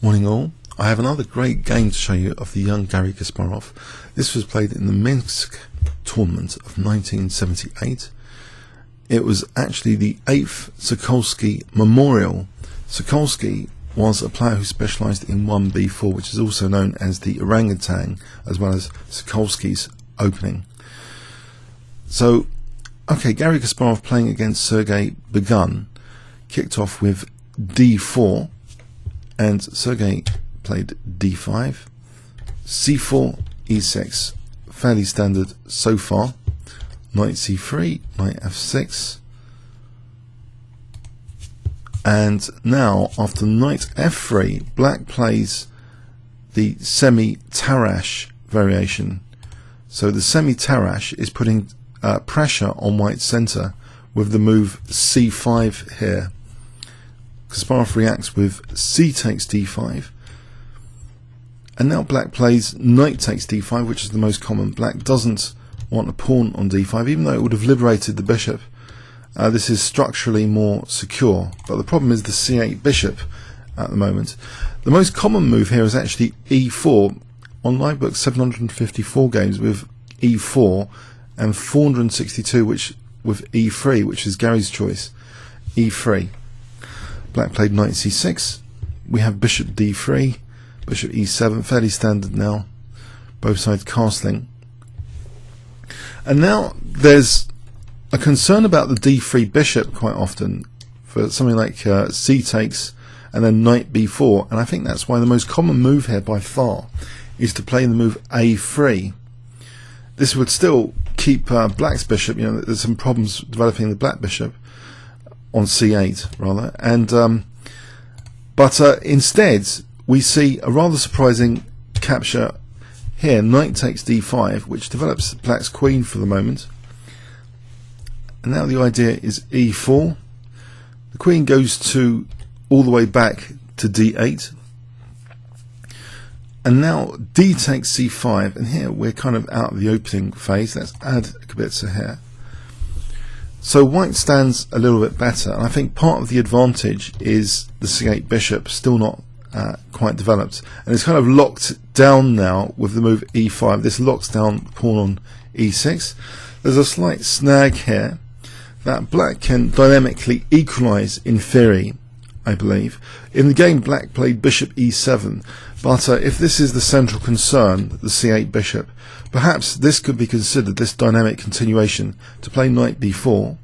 Morning all. I have another great game to show you of the young Garry Kasparov. This was played in the Minsk tournament of 1978. It was actually the 8th Sokolsky Memorial. Sokolsky was a player who specialised in 1b4, which is also known as the orangutan, as well as Sokolsky's opening. So, okay, Garry Kasparov playing against Sergei begun, kicked off with d4, and Sergei played d5, c4, e6, fairly standard so far, knight c3, knight f6, and now after knight f3, black plays the Semi-Tarrasch variation. So the Semi-Tarrasch is putting pressure on white's centre with the move c5 here. Kasparov reacts with c takes d5, and now black plays knight takes d5, which is the most common. Black doesn't want a pawn on d5, even though it would have liberated the bishop. This is structurally more secure, but the problem is the c8 bishop at the moment. The most common move here is actually e4. On live book 754 games with e4 and 462 with e3, which is Gary's choice, e3. Black played knight c6. We have bishop d3, bishop e7, fairly standard now, both sides castling. And now there's a concern about the d3 bishop quite often for something like c takes and then knight b4, and I think that's why the most common move here by far is to play the move a3. This would still keep black's bishop, there's some problems developing the black bishop on c8 rather, and but instead we see a rather surprising capture here. Knight takes d5, which develops black's queen for the moment, and now the idea is e4. The queen goes to all the way back to d8, and now d takes c5, and here we're kind of out of the opening phase. Let's add a bit to here. So white stands a little bit better, and I think part of the advantage is the c8 bishop still not quite developed, and it's kind of locked down now with the move e5. This locks down the pawn on e6. There's a slight snag here that black can dynamically equalize in theory, I believe. In the game black played bishop e7, but if this is the central concern, the c8 bishop, perhaps this could be considered, this dynamic continuation, to play knight b4.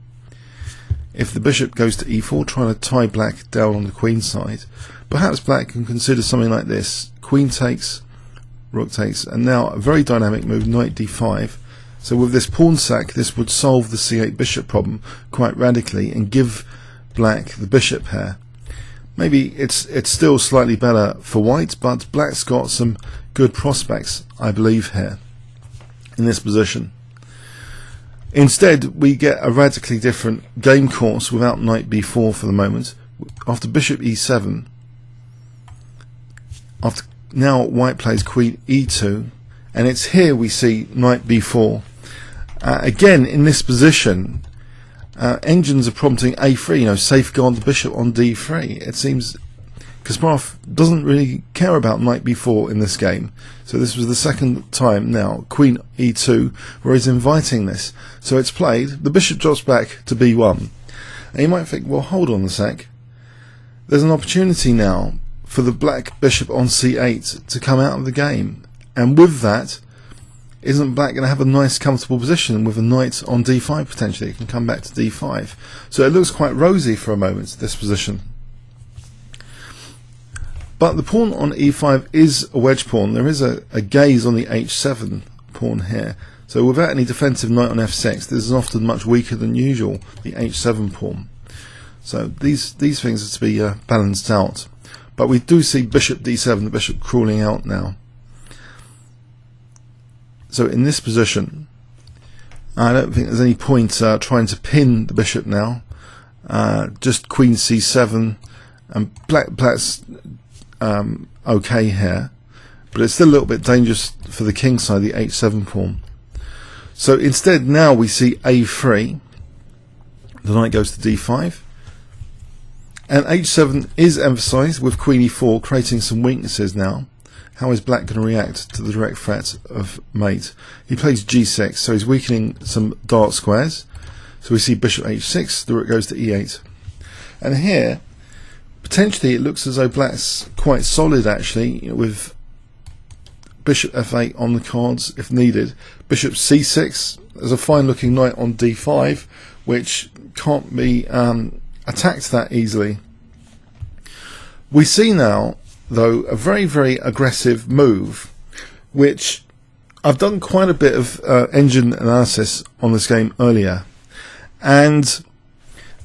If the bishop goes to e4, trying to tie black down on the queen side, perhaps black can consider something like this: queen takes, rook takes, and now a very dynamic move, knight d5. So with this pawn sack, this would solve the c8 bishop problem quite radically and give black the bishop here. Maybe it's still slightly better for white, but black's got some good prospects, I believe, here in this position. Instead, we get a radically different game course without knight b4 for the moment. After bishop e7, now white plays queen e2, and it's here we see knight b4. Again, in this position, engines are prompting a3, safeguard the bishop on d3. It seems Kasparov doesn't really care about knight b4 in this game. So this was the second time now, queen e2, where he's inviting this. So it's played, the bishop drops back to b1. And you might think, well, hold on a sec. There's an opportunity now for the black bishop on c8 to come out of the game. And with that, isn't black going to have a nice comfortable position with a knight on d5 potentially? It can come back to d5. So it looks quite rosy for a moment, this position. But the pawn on e5 is a wedge pawn. There is a gaze on the h7 pawn here. So without any defensive knight on f6, this is often much weaker than usual, the h7 pawn. So these things are to be balanced out. But we do see bishop d7, the bishop crawling out now. So in this position, I don't think there's any point trying to pin the bishop now. Just queen c7, and black's okay here, but it's still a little bit dangerous for the king side, the h7 pawn. So instead now we see a3, the knight goes to d5, And h7 is emphasized with queen e4, creating some weaknesses now. How is black going to react to the direct threat of mate? He plays g6, so he's weakening some dark squares. So we see bishop h6, the rook goes to e8. And here, potentially it looks as though black's quite solid actually, with bishop f8 on the cards if needed. Bishop c6, there's a fine looking knight on d5, which can't be attacked that easily. We see now, though, a very, very aggressive move, which I've done quite a bit of engine analysis on this game earlier, and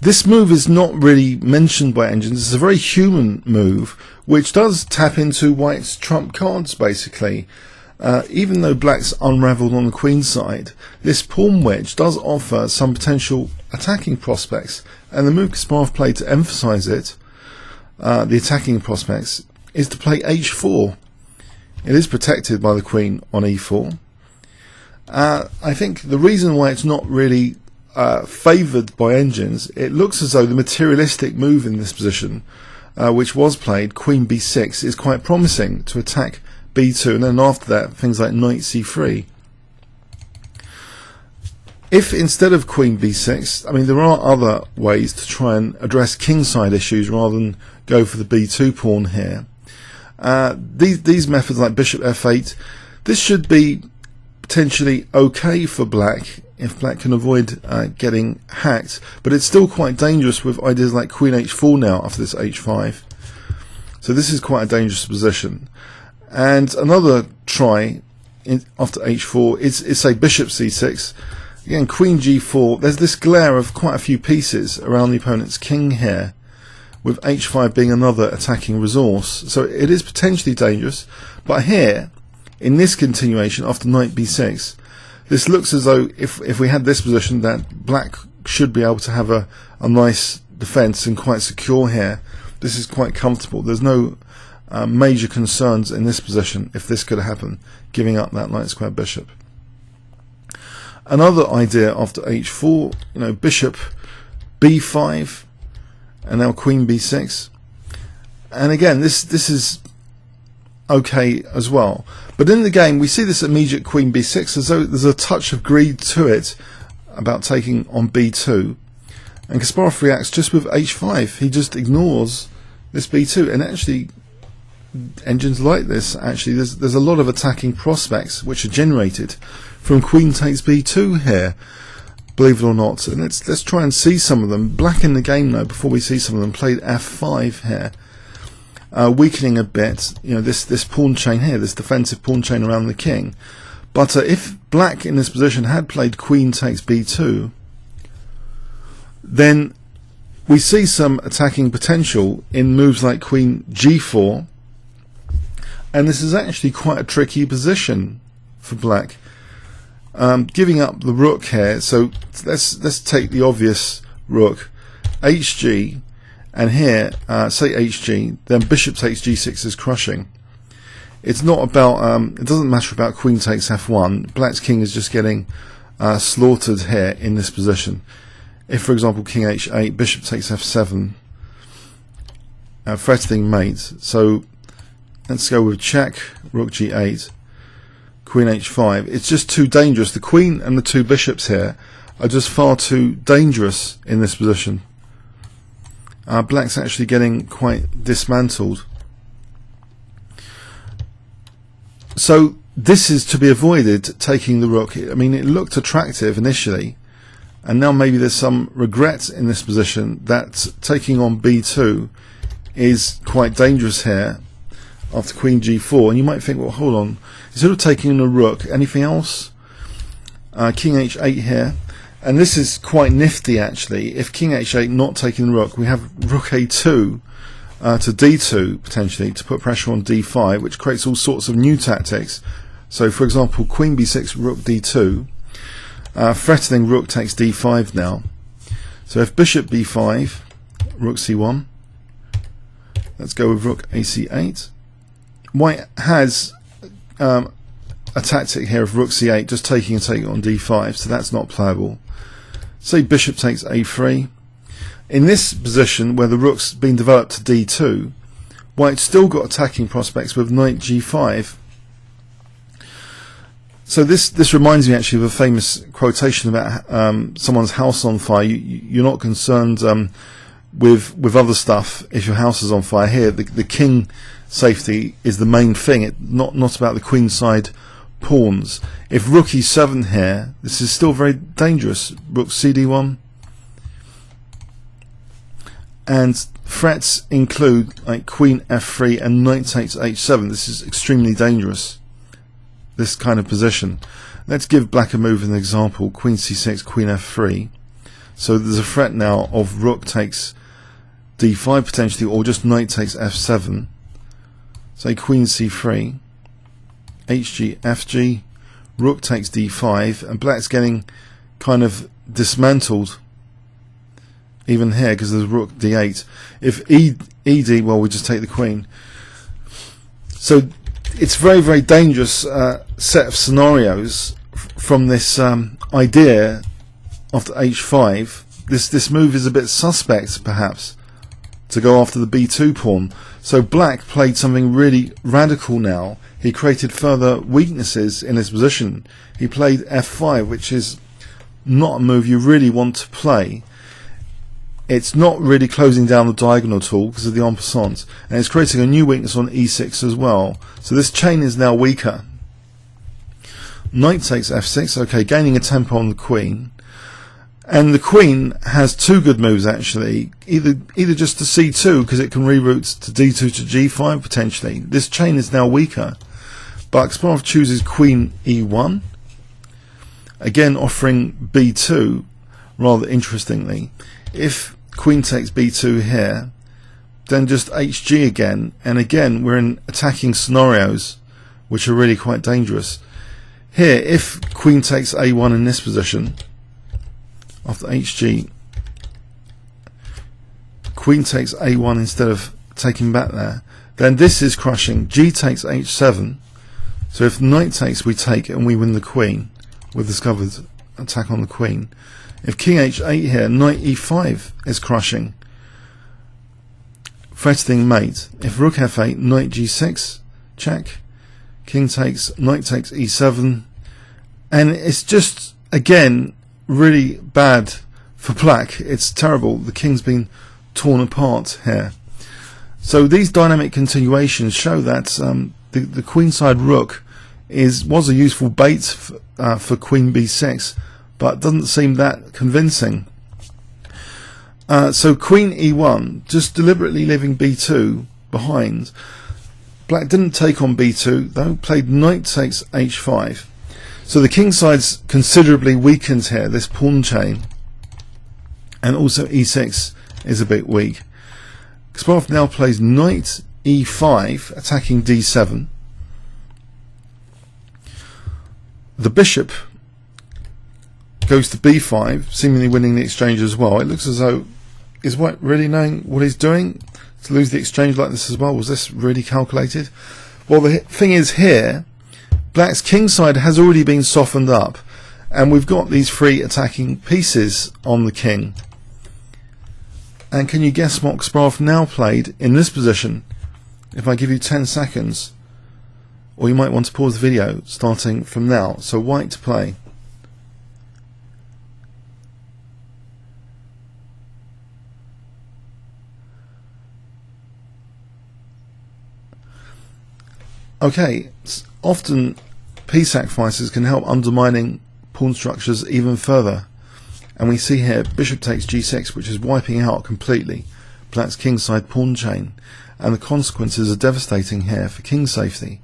this move is not really mentioned by engines. It's a very human move, which does tap into white's trump cards, basically. Even though black's unravelled on the queen side, this pawn wedge does offer some potential attacking prospects, and the move Kasparov played to emphasise it, the attacking prospects, is to play h4. It is protected by the queen on e4. I think the reason why it's not really favoured by engines, it looks as though the materialistic move in this position, which was played, queen b6, is quite promising to attack b2, and then after that things like knight c3. If instead of queen b6, I mean, there are other ways to try and address kingside issues rather than go for the b2 pawn here. These methods like bishop f8, this should be potentially okay for black if black can avoid getting hacked, but it's still quite dangerous with ideas like queen h4 now after this h5. So this is quite a dangerous position. And another try after h4 is say bishop c6. Again, queen g4. There's this glare of quite a few pieces around the opponent's king here, with h5 being another attacking resource. So it is potentially dangerous. But here, in this continuation after knight b6, this looks as though if we had this position, that black should be able to have a nice defense and quite secure here. This is quite comfortable. There's no major concerns in this position if this could happen, giving up that light square bishop. Another idea after h4, bishop b5, and now queen b6. And again, this is okay as well. But in the game, we see this immediate queen b6 as though there's a touch of greed to it about taking on b2. And Kasparov reacts just with h5. He just ignores this b2. And actually, engines like this, actually, there's a lot of attacking prospects which are generated from queen takes b2 here, believe it or not. And let's try and see some of them. Black in the game, though, before we see some of them, played f5 here. Weakening a bit, this pawn chain here, this defensive pawn chain around the king. But if black in this position had played queen takes b2, then we see some attacking potential in moves like queen g4, and this is actually quite a tricky position for black. Giving up the rook here, so let's take the obvious rook, hg. And here, say hg, then bishop takes g6 is crushing. It's not about, it doesn't matter about queen takes f1. Black's king is just getting slaughtered here in this position. If, for example, king h8, bishop takes f7, threatening mate. So let's go with check, rook g8, queen h5. It's just too dangerous. The queen and the two bishops here are just far too dangerous in this position. Black's actually getting quite dismantled. So this is to be avoided, taking the rook. I mean, it looked attractive initially, and now maybe there's some regret in this position that taking on b2 is quite dangerous here after queen g4. And you might think, well, hold on, instead of taking a rook, anything else? King h8 here. And this is quite nifty actually. If king h8 not taking the rook, we have rook a2 to d2 potentially to put pressure on d5, which creates all sorts of new tactics. So for example, queen b6, rook d2, threatening rook takes d5 now. So if bishop b5, rook c1, let's go with rook ac8. White has a tactic here of rook c8, just taking and taking on d5, so that's not playable. Say bishop takes a3. In this position, where the rook's been developed to d2, white's still got attacking prospects with knight g5. So this reminds me actually of a famous quotation about someone's house on fire. You're not concerned with other stuff if your house is on fire. Here, the king safety is the main thing, not about the queen side pawns. If rook e7 here, this is still very dangerous. Rook cd1. And threats include like queen f3 and knight takes h7. This is extremely dangerous, this kind of position. Let's give black a move as an example. Queen c6, queen f3. So there's a threat now of rook takes d5 potentially, or just knight takes f7. Say queen c3, hg, fg, rook takes d5, and black's getting kind of dismantled even here because there's rook d8. If ed, well, we just take the queen. So it's very, very dangerous set of scenarios from this idea after h5. This move is a bit suspect, perhaps, to go after the b2 pawn. So black played something really radical now. He created further weaknesses in his position. He played f5, which is not a move you really want to play. It's not really closing down the diagonal at all because of the en passant, and it's creating a new weakness on e6 as well. So this chain is now weaker. Knight takes f6, okay, gaining a tempo on the queen. And the queen has two good moves actually, either just to c2 because it can reroute to d2 to g5 potentially. This chain is now weaker. But Kasparov chooses queen e1, again offering b2 rather interestingly. If queen takes b2 here, then just hg again, and again we're in attacking scenarios which are really quite dangerous. Here, if queen takes a1 in this position, after hg, queen takes a1 instead of taking back there, then this is crushing. G takes h7, so if knight takes, we take and we win the queen with discovered attack on the queen. If king h8 here, knight e5 is crushing, threatening mate. If rook f8, knight g6, check. King takes, knight takes e7, and it's just again really bad for black. It's terrible. The king's been torn apart here. So these dynamic continuations show that the queenside rook was a useful bait for queen b6, but doesn't seem that convincing. So queen e1, just deliberately leaving b2 behind. Black didn't take on b2 though, played knight takes h5. So the king side's considerably weakened here, this pawn chain, and also e6 is a bit weak. Kasparov now plays knight e5, attacking d7. The bishop goes to b5, seemingly winning the exchange as well. It looks as though, is White really knowing what he's doing to lose the exchange like this as well? Was this really calculated? Well, the thing is here, Black's king side has already been softened up, and we've got these three attacking pieces on the king. And can you guess what Kasparov now played in this position? If I give you 10 seconds, or you might want to pause the video starting from now. So White to play. Okay, often piece sacrifices can help undermining pawn structures even further, and we see here bishop takes g6, which is wiping out completely Black's kingside pawn chain, and the consequences are devastating here for king safety.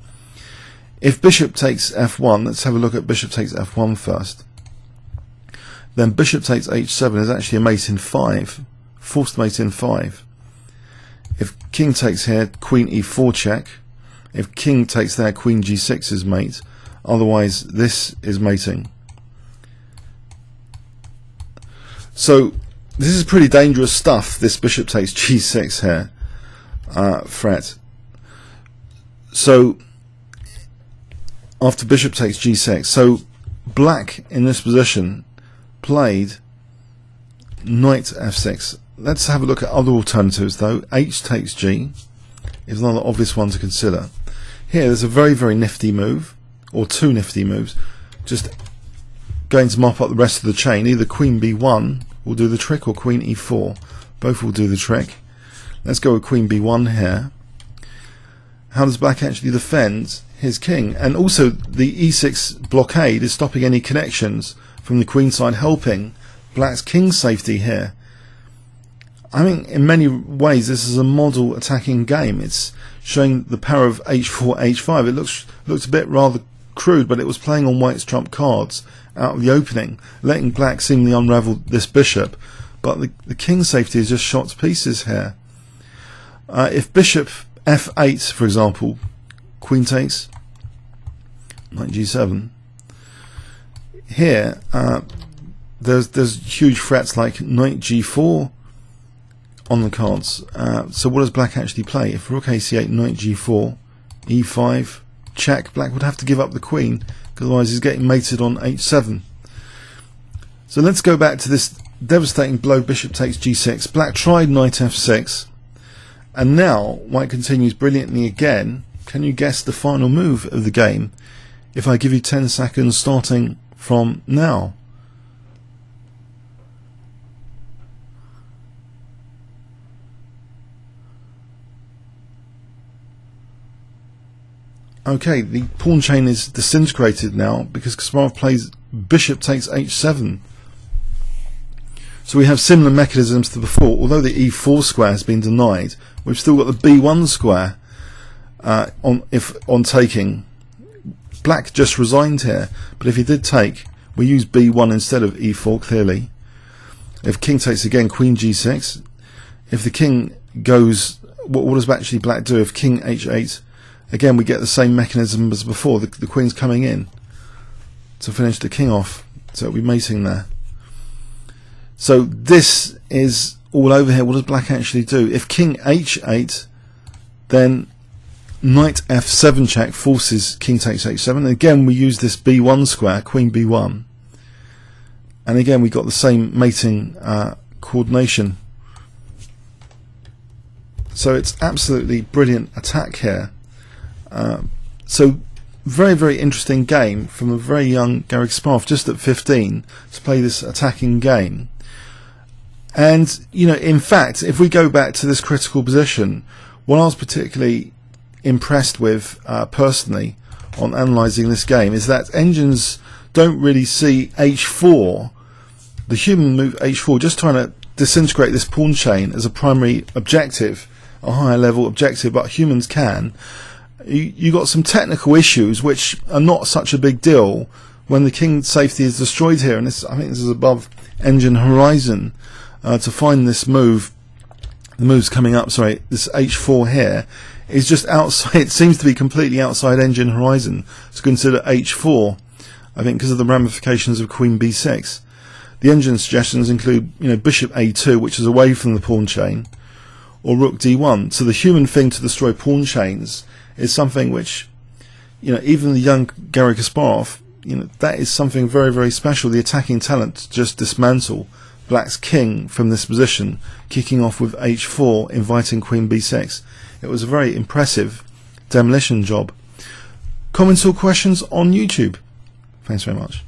If bishop takes f1, let's have a look at bishop takes f1 first. Then bishop takes h7 is actually a mate in 5, forced mate in 5. If king takes here, queen e4 check. If king takes there, queen g6 is mate. Otherwise, this is mating. So this is pretty dangerous stuff, this bishop takes g6 here threat. So after bishop takes g6, so Black in this position played knight f6, let's have a look at other alternatives though. H takes G is another obvious one to consider. Here there's a very, very nifty move, or two nifty moves, just going to mop up the rest of the chain. Either Queen B1 will do the trick, or Queen E4. Both will do the trick. Let's go with Queen B1 here. How does black actually defend his king? And also the E6 blockade is stopping any connections from the queen side, helping black's king safety here. I mean, in many ways this is a model attacking game. It's showing the power of H4, H5. It looks a bit rather crude, but it was playing on white's trump cards out of the opening, letting black seemingly unravel this bishop, but the king safety is just shot to pieces here. If bishop F8, for example, queen takes, knight G7. Here, there's huge threats like knight G4 on the cards. So what does black actually play? If rook AC8, knight G4, E5, check, black would have to give up the queen, because otherwise he's getting mated on H7. So let's go back to this devastating blow, bishop takes G6. Black tried knight F6. And now white continues brilliantly again. Can you guess the final move of the game if I give you 10 seconds starting from now? Okay, the pawn chain is disintegrated now because Kasparov plays bishop takes H7. So we have similar mechanisms to before. Although the E4 square has been denied, we've still got the B1 square on taking. Black just resigned here, but if he did take, we use B1 instead of E4 clearly. If king takes again, queen G6. If the king goes, what does actually black do? If king H8, again we get the same mechanism as before. The queen's coming in to finish the king off, so it'll be mating there. So this is all over here. What does black actually do? If king H8, then knight F7 check forces king takes H7. And again we use this B1 square, queen B1. And again we got the same mating coordination. So it's absolutely brilliant attack here. So very, very interesting game from a very young Garry Kasparov, just at 15, to play this attacking game. And, you know, in fact, if we go back to this critical position, what I was particularly impressed with personally on analysing this game is that engines don't really see H4, the human move H4, just trying to disintegrate this pawn chain as a primary objective, a higher level objective, but humans can. You got some technical issues which are not such a big deal when the king safety is destroyed here, and this, I think this is above engine horizon. To find this move, the move's coming up, sorry, this H4 here is just outside, it seems to be completely outside engine horizon to consider H4, I think because of the ramifications of queen B6. The engine suggestions include, you know, bishop A2, which is away from the pawn chain, or rook D1. So the human thing to destroy pawn chains is something which, you know, even the young Garry Kasparov, you know, that is something very, very special. The attacking talent to just dismantle black's king from this position, kicking off with H4, inviting queen B6. It was a very impressive demolition job. Comments or questions on YouTube? Thanks very much.